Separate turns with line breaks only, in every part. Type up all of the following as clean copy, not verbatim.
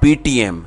PTM।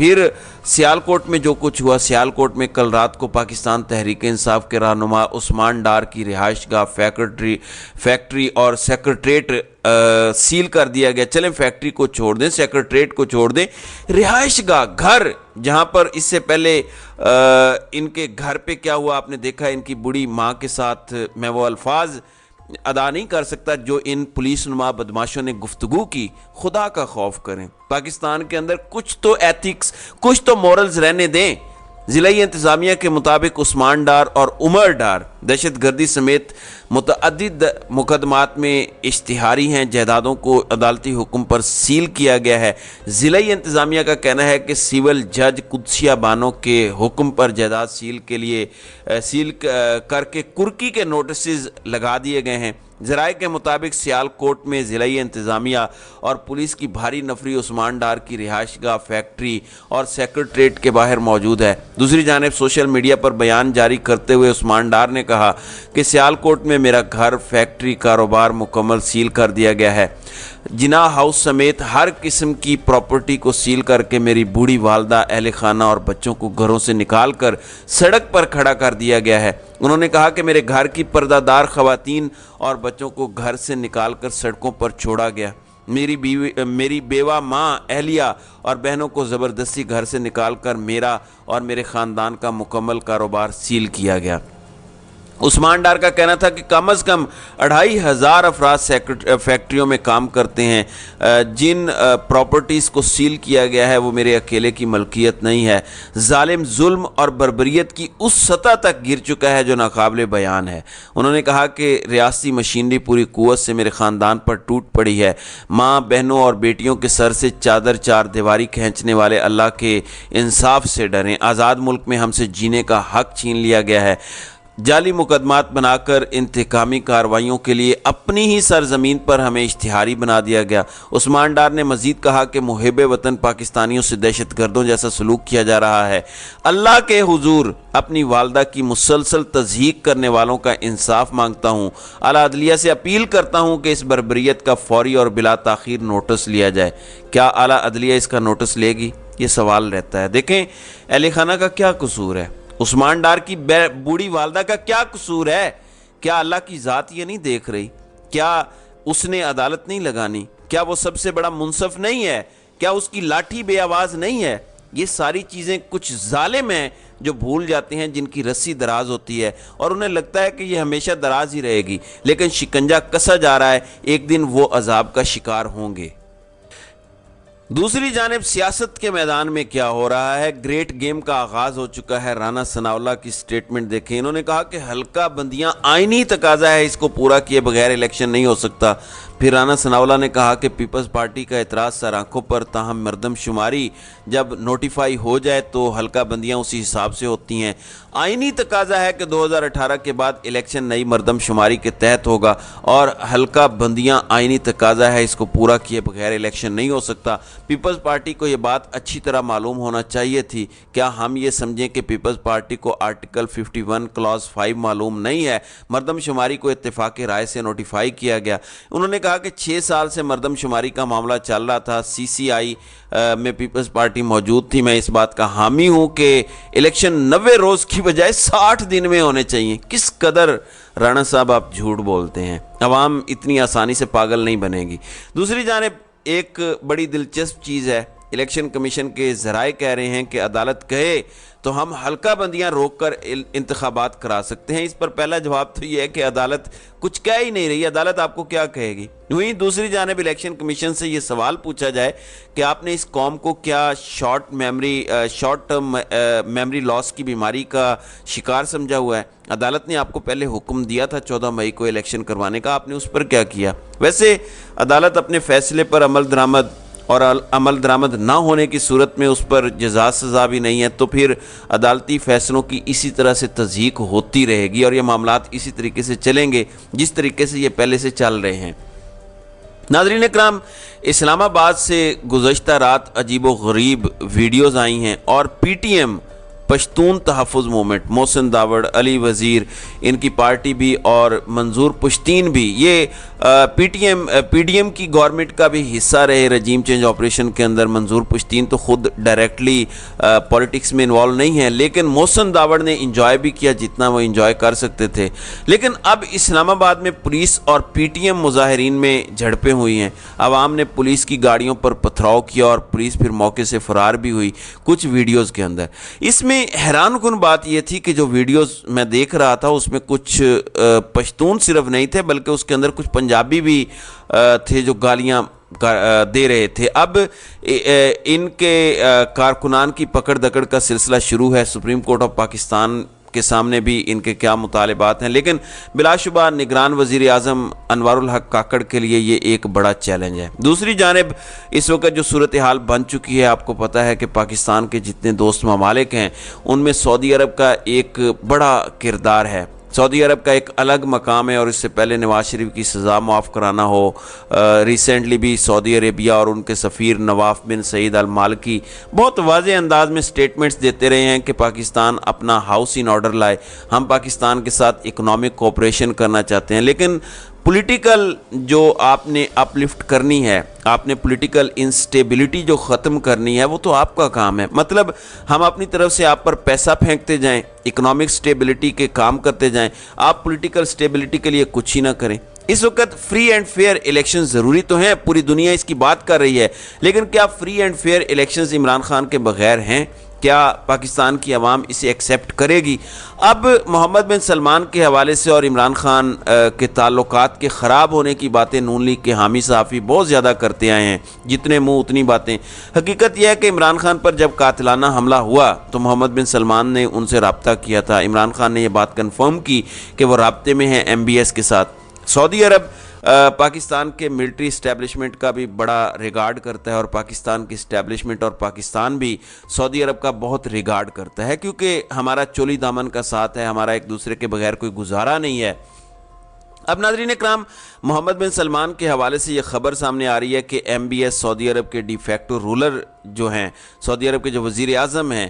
پھر سیالکوٹ میں جو کچھ ہوا، سیالکوٹ میں کل رات کو پاکستان تحریک انصاف کے رہنما عثمان ڈار کی رہائش گاہ، فیکٹری اور سیکرٹریٹ سیل کر دیا گیا۔ چلیں فیکٹری کو چھوڑ دیں، سیکرٹریٹ کو چھوڑ دیں، رہائش گاہ، گھر، جہاں پر اس سے پہلے ان کے گھر پہ کیا ہوا آپ نے دیکھا، ان کی بڑی ماں کے ساتھ میں وہ الفاظ ادا نہیں کر سکتا جو ان پولیس نما بدماشوں نے گفتگو کی۔ خدا کا خوف کریں، پاکستان کے اندر کچھ تو ایتھکس، کچھ تو مورلز رہنے دیں۔ ضلعی انتظامیہ کے مطابق عثمان ڈار اور عمر ڈار دہشت گردی سمیت متعدد مقدمات میں اشتہاری ہیں، جائیدادوں کو عدالتی حکم پر سیل کیا گیا ہے۔ ضلعی انتظامیہ کا کہنا ہے کہ سول جج قدسیہ بانو کے حکم پر جائیداد سیل کر کے کرکی کے نوٹسز لگا دیے گئے ہیں۔ ذرائع کے مطابق سیالکوٹ میں ضلعی انتظامیہ اور پولیس کی بھاری نفری عثمان ڈار کی رہائش گاہ، فیکٹری اور سیکرٹریٹ کے باہر موجود ہے۔ دوسری جانب سوشل میڈیا پر بیان جاری کرتے ہوئے عثمان ڈار نے کہا کہ سیالکوٹ میں میرا گھر، فیکٹری، کاروبار مکمل سیل کر دیا گیا ہے۔ جناح ہاؤس سمیت ہر قسم کی پراپرٹی کو سیل کر کے میری بوڑھی والدہ، اہل خانہ اور بچوں کو گھروں سے نکال کر سڑک پر کھڑا کر دیا گیا ہے۔ انہوں نے کہا کہ میرے گھر کی پردہ دار خواتین اور بچوں کو گھر سے نکال کر سڑکوں پر چھوڑا گیا۔ میری بیوہ ماں، اہلیہ اور بہنوں کو زبردستی گھر سے نکال کر میرا اور میرے خاندان کا مکمل کاروبار سیل کیا گیا۔ عثمان ڈار کا کہنا تھا کہ کم از کم 2500 افراد فیکٹریوں میں کام کرتے ہیں۔ جن پراپرٹیز کو سیل کیا گیا ہے وہ میرے اکیلے کی ملکیت نہیں ہے۔ ظالم ظلم اور بربریت کی اس سطح تک گر چکا ہے جو ناقابل بیان ہے۔ انہوں نے کہا کہ ریاستی مشینری پوری قوت سے میرے خاندان پر ٹوٹ پڑی ہے۔ ماں، بہنوں اور بیٹیوں کے سر سے چادر چار دیواری کھینچنے والے اللہ کے انصاف سے ڈریں۔ آزاد ملک میں ہم سے جینے کا حق چھین لیا گیا ہے۔ جعلی مقدمات بنا کر انتقامی کارروائیوں کے لیے اپنی ہی سرزمین پر ہمیں اشتہاری بنا دیا گیا۔ عثمان ڈار نے مزید کہا کہ محب وطن پاکستانیوں سے دہشت گردوں جیسا سلوک کیا جا رہا ہے۔ اللہ کے حضور اپنی والدہ کی مسلسل تضحیک کرنے والوں کا انصاف مانگتا ہوں۔ اعلیٰ عدلیہ سے اپیل کرتا ہوں کہ اس بربریت کا فوری اور بلا تاخیر نوٹس لیا جائے۔ کیا اعلیٰ عدلیہ اس کا نوٹس لے گی؟ یہ سوال رہتا ہے۔ دیکھیں اہل خانہ کا کیا قصور ہے، عثمان ڈار کی بوڑھی والدہ کا کیا قصور ہے؟ کیا اللہ کی ذات یہ نہیں دیکھ رہی؟ کیا اس نے عدالت نہیں لگانی؟ کیا وہ سب سے بڑا منصف نہیں ہے؟ کیا اس کی لاٹھی بے آواز نہیں ہے؟ یہ ساری چیزیں کچھ ظالم ہیں جو بھول جاتے ہیں، جن کی رسی دراز ہوتی ہے اور انہیں لگتا ہے کہ یہ ہمیشہ دراز ہی رہے گی، لیکن شکنجہ کسا جا رہا ہے، ایک دن وہ عذاب کا شکار ہوں گے۔ دوسری جانب سیاست کے میدان میں کیا ہو رہا ہے؟ گریٹ گیم کا آغاز ہو چکا ہے۔ رانا ثناءاللہ کی سٹیٹمنٹ دیکھیں، انہوں نے کہا کہ حلقہ بندیاں آئینی تقاضا ہے، اس کو پورا کیے بغیر الیکشن نہیں ہو سکتا۔ پھر رانا ثناءاللہ نے کہا کہ پیپلز پارٹی کا اعتراض سر آنکھوں پر، تاہم مردم شماری جب نوٹیفائی ہو جائے تو حلقہ بندیاں اسی حساب سے ہوتی ہیں۔ آئینی تقاضا ہے کہ 2018 کے بعد الیکشن نئی مردم شماری کے تحت ہوگا اور حلقہ بندیاں آئینی تقاضا ہے، اس کو پورا کیے بغیر الیکشن نہیں ہو سکتا۔ پیپلز پارٹی کو یہ بات اچھی طرح معلوم ہونا چاہیے تھی۔ کیا ہم یہ سمجھیں کہ پیپلز پارٹی کو آرٹیکل 51 کلاز 5 معلوم نہیں ہے؟ مردم شماری کو اتفاق رائے سے نوٹیفائی کیا گیا۔ انہوں نے کہا کہ 6 سال سے مردم شماری کا معاملہ چل رہا تھا، سی سی آئی میں پیپلز پارٹی موجود تھی۔ میں اس بات کا حامی ہوں کہ الیکشن 90 روز کی بجائے 60 دن میں ہونے چاہیے۔ کس قدر رانا صاحب آپ جھوٹ بولتے ہیں، عوام اتنی آسانی سے پاگل نہیں بنے گی۔ دوسری جانب ایک بڑی دلچسپ چیز ہے، الیکشن کمیشن کے ذرائع کہہ رہے ہیں کہ عدالت کہے تو ہم حلقہ بندیاں روک کر انتخابات کرا سکتے ہیں۔ اس پر پہلا جواب تو یہ ہے کہ عدالت کچھ کہہ ہی نہیں رہی، عدالت آپ کو کیا کہے گی؟ وہیں دوسری جانب الیکشن کمیشن سے یہ سوال پوچھا جائے کہ آپ نے اس قوم کو کیا شارٹ ٹرم میموری لاس کی بیماری کا شکار سمجھا ہوا ہے؟ عدالت نے آپ کو پہلے حکم دیا تھا 14 مئی کو الیکشن کروانے کا، آپ نے اس پر کیا کیا؟ ویسے عدالت اپنے فیصلے پر عمل درآمد نہ ہونے کی صورت میں اس پر جزا سزا بھی نہیں ہے، تو پھر عدالتی فیصلوں کی اسی طرح سے تضحیک ہوتی رہے گی اور یہ معاملات اسی طریقے سے چلیں گے جس طریقے سے یہ پہلے سے چل رہے ہیں۔ ناظرین اکرام، اسلام آباد سے گزشتہ رات عجیب و غریب ویڈیوز آئی ہیں اور پی ٹی ایم پشتون تحفظ موومنٹ، محسن داوڑ، علی وزیر، ان کی پارٹی بھی اور منظور پشتین بھی، یہ پی ڈی ایم کی گورنمنٹ کا بھی حصہ رہے رجیم چینج آپریشن کے اندر۔ منظور پشتین تو خود ڈائریکٹلی پولیٹکس میں انوالو نہیں ہے، لیکن محسن داوڑ نے انجوائے بھی کیا جتنا وہ انجوائے کر سکتے تھے۔ لیکن اب اسلام آباد میں پولیس اور پی ٹی ایم مظاہرین میں جھڑپیں ہوئی ہیں، عوام نے پولیس کی گاڑیوں پر پتھراؤ کیا اور پولیس پھر موقع سے فرار بھی ہوئی کچھ ویڈیوز کے اندر۔ اس میں حیران کن بات یہ تھی کہ جو ویڈیوز میں دیکھ رہا تھا اس میں کچھ پشتون صرف نہیں تھے بلکہ اس کے اندر کچھ پنجابی بھی تھے جو گالیاں دے رہے تھے۔ اب ان کے کارکنان کی پکڑ دکڑ کا سلسلہ شروع ہے۔ سپریم کورٹ آف پاکستان کے سامنے بھی ان کے کیا مطالبات ہیں، لیکن بلا شبہ نگران وزیر اعظم انوار الحق کاکڑ کے لیے یہ ایک بڑا چیلنج ہے۔ دوسری جانب اس وقت جو صورتحال بن چکی ہے، آپ کو پتہ ہے کہ پاکستان کے جتنے دوست ممالک ہیں ان میں سعودی عرب کا ایک بڑا کردار ہے۔ سعودی عرب کا ایک الگ مقام ہے، اور اس سے پہلے نواز شریف کی سزا معاف کرانا ہو، ریسنٹلی بھی سعودی عربیہ اور ان کے سفیر نواف بن سعید المالکی بہت واضح انداز میں سٹیٹمنٹس دیتے رہے ہیں کہ پاکستان اپنا ہاؤس ان آرڈر لائے، ہم پاکستان کے ساتھ اکنامک کوآپریشن کرنا چاہتے ہیں۔ لیکن پولیٹیکل جو آپ نے اپ لفٹ کرنی ہے، آپ نے پولیٹیکل انسٹیبلٹی جو ختم کرنی ہے، وہ تو آپ کا کام ہے۔ مطلب ہم اپنی طرف سے آپ پر پیسہ پھینکتے جائیں، اکنامک سٹیبلٹی کے کام کرتے جائیں، آپ پولیٹیکل سٹیبلٹی کے لیے کچھ ہی نہ کریں۔ اس وقت فری اینڈ فیئر الیکشن ضروری تو ہیں، پوری دنیا اس کی بات کر رہی ہے، لیکن کیا free and fair elections Imran Khan کے بغیر ہیں؟ کیا پاکستان کی عوام اسے ایکسیپٹ کرے گی؟ اب محمد بن سلمان کے حوالے سے اور عمران خان کے تعلقات کے خراب ہونے کی باتیں نون لیگ کے حامی صحافی بہت زیادہ کرتے آئے ہیں، جتنے منہ اتنی باتیں۔ حقیقت یہ ہے کہ عمران خان پر جب قاتلانہ حملہ ہوا تو محمد بن سلمان نے ان سے رابطہ کیا تھا۔ عمران خان نے یہ بات کنفرم کی کہ وہ رابطے میں ہیں ایم بی ایس کے ساتھ۔ سعودی عرب پاکستان کے ملٹری اسٹیبلشمنٹ کا بھی بڑا ریگارڈ کرتا ہے، اور پاکستان کی اسٹیبلشمنٹ اور پاکستان بھی سعودی عرب کا بہت ریگارڈ کرتا ہے، کیونکہ ہمارا چولی دامن کا ساتھ ہے، ہمارا ایک دوسرے کے بغیر کوئی گزارا نہیں ہے۔ اب ناظرین اکرام، محمد بن سلمان کے حوالے سے یہ خبر سامنے آ رہی ہے کہ ایم بی ایس سعودی عرب کے ڈی فیکٹو رولر جو ہیں، سعودی عرب کے جو وزیر اعظم ہیں،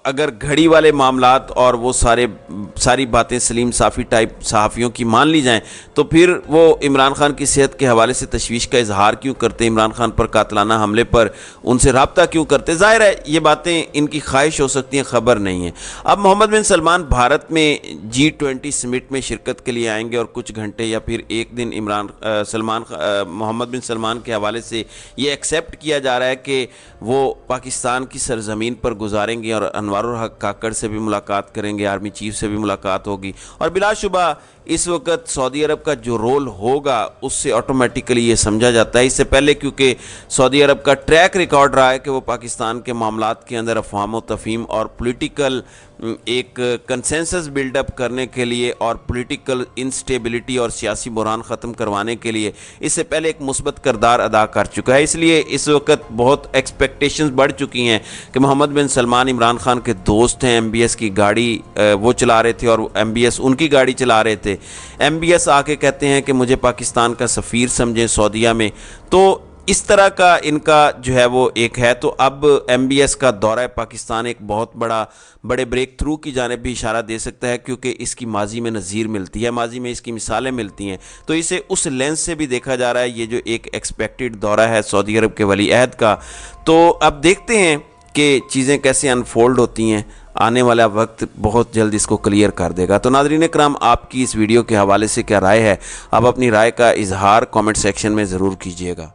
اگر گھڑی والے معاملات اور وہ ساری باتیں سلیم صافی ٹائپ صحافیوں کی مان لی جائیں تو پھر وہ عمران خان کی صحت کے حوالے سے تشویش کا اظہار کیوں کرتے، عمران خان پر قاتلانہ حملے پر ان سے رابطہ کیوں کرتے؟ ظاہر ہے یہ باتیں ان کی خواہش ہو سکتی ہیں، خبر نہیں ہے۔ اب محمد بن سلمان بھارت میں G20 سمٹ میں شرکت کے لیے آئیں گے، اور کچھ گھنٹے یا پھر ایک دن محمد بن سلمان کے حوالے سے یہ ایکسیپٹ کیا جا رہا ہے کہ وہ پاکستان کی سرزمین پر گزاریں گے، اور انوار الحق کاکڑ سے بھی ملاقات کریں گے، آرمی چیف سے بھی ملاقات ہوگی، اور بلا شبہ اس وقت سعودی عرب کا جو رول ہوگا اس سے آٹومیٹیکلی یہ سمجھا جاتا ہے۔ اس سے پہلے کیونکہ سعودی عرب کا ٹریک ریکارڈ رہا ہے کہ وہ پاکستان کے معاملات کے اندر افہام و تفہیم اور پولیٹیکل ایک کنسنسس بلڈ اپ کرنے کے لیے اور پولیٹیکل انسٹیبلٹی اور سیاسی بحران ختم کروانے کے لیے اس سے پہلے ایک مثبت کردار ادا کر چکا ہے۔ اس لیے اس وقت بہت ایکسپیکٹیشنز بڑھ چکی ہیں کہ محمد بن سلمان عمران خان کے دوست ہیں، ایم بی ایس کی گاڑی وہ چلا رہے تھے اور ایم بی ایس ان کی گاڑی چلا رہے تھے۔ ایم بی ایس آ کے کہتے ہیں کہ مجھے پاکستان کا سفیر سمجھیں سعودیہ میں، تو اس طرح کا ان کا جو ہے وہ ایک ہے۔ تو اب ایم بی ایس کا دورہ پاکستان ایک بہت بڑے بریک تھرو کی جانب بھی اشارہ دے سکتا ہے، کیونکہ اس کی ماضی میں نظیر ملتی ہے، ماضی میں اس کی مثالیں ملتی ہیں، تو اسے اس لینس سے بھی دیکھا جا رہا ہے۔ یہ جو ایک ایکسپیکٹڈ دورہ ہے سعودی عرب کے ولی عہد کا، تو اب دیکھتے ہیں کہ چیزیں کیسے انفولڈ ہوتی ہیں۔ آنے والا وقت بہت جلد اس کو کلیئر کر دے گا۔ تو ناظرین اکرام، آپ کی اس ویڈیو کے حوالے سے کیا رائے ہے؟ آپ اپنی رائے کا اظہار کامنٹ سیکشن میں ضرور کیجیے گا۔